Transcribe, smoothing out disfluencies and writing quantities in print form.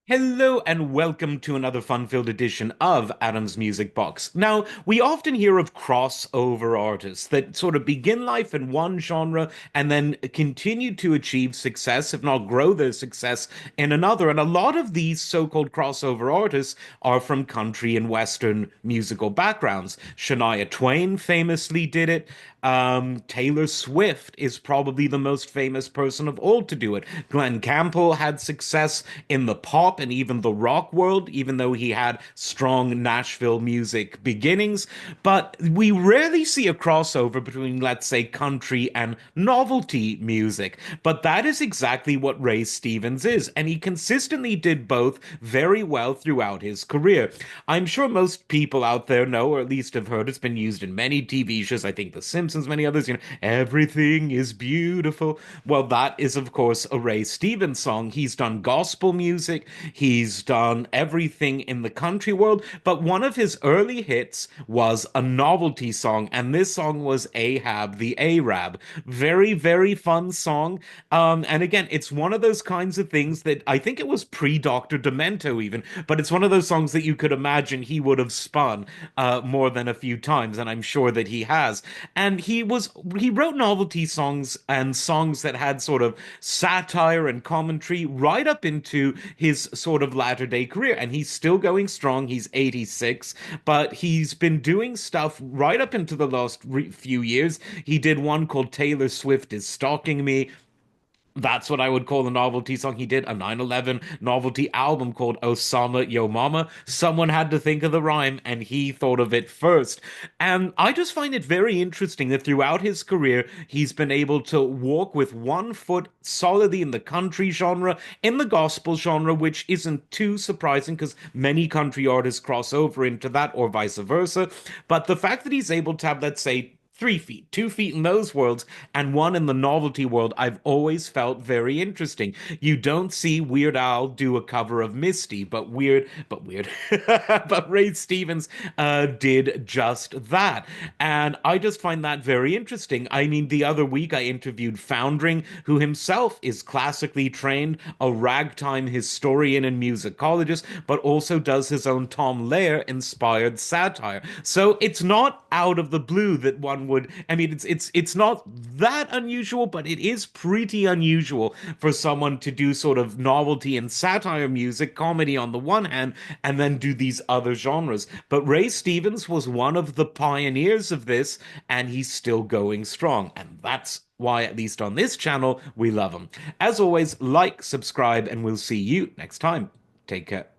Hello and welcome to another fun-filled edition of Adam's Music Box. Now, we often hear of crossover artists that sort of begin life in one genre and then continue to achieve success, if not grow their success in another. And a lot of these so-called crossover artists are from country and Western musical backgrounds. Shania Twain famously did it. Taylor Swift is probably the most famous person of all to do it. Glenn Campbell had success in the pop and even the rock world, even though he had strong Nashville music beginnings. But we rarely see a crossover between, let's say, country and novelty music. But that is exactly what Ray Stevens is. And he consistently did both very well throughout his career. I'm sure most people out there know, or at least have heard, it's been used in many TV shows. I think The Simpsons, many others, everything is beautiful. Well, that is, of course, a Ray Stevens song. He's done gospel music, he's done everything in the country world, but one of his early hits was a novelty song, and this song was Ahab the Arab. Very, very fun song. And again, it's one of those kinds of things that I think it was pre Dr. Demento, even, but it's one of those songs that you could imagine he would have spun more than a few times, and I'm sure that he has. And he wrote novelty songs and songs that had sort of satire and commentary right up into his sort of latter day career. And he's still going strong. He's 86, but he's been doing stuff right up into the last few years. He did one called Taylor Swift is Stalking Me. That's what I would call a novelty song. He did a 9/11 novelty album called Osama Yo Mama. Someone had to think of the rhyme, and he thought of it first. And I just find it very interesting that throughout his career, he's been able to walk with one foot solidly in the country genre, in the gospel genre, which isn't too surprising because many country artists cross over into that or vice versa. But the fact that he's able to have, let's say, 3 feet, 2 feet in those worlds, and one in the novelty world, I've always felt very interesting. You don't see Weird Al do a cover of Misty, but Ray Stevens did just that. And I just find that very interesting. I mean, the other week I interviewed Foundering, who himself is classically trained, a ragtime historian and musicologist, but also does his own Tom Lehrer inspired satire. So it's not out of the blue that one would. I mean, it's not that unusual, but it is pretty unusual for someone to do sort of novelty and satire music, comedy on the one hand, and then do these other genres. But Ray Stevens was one of the pioneers of this, and he's still going strong. And that's why, at least on this channel, we love him. As always, like, subscribe, and we'll see you next time. Take care.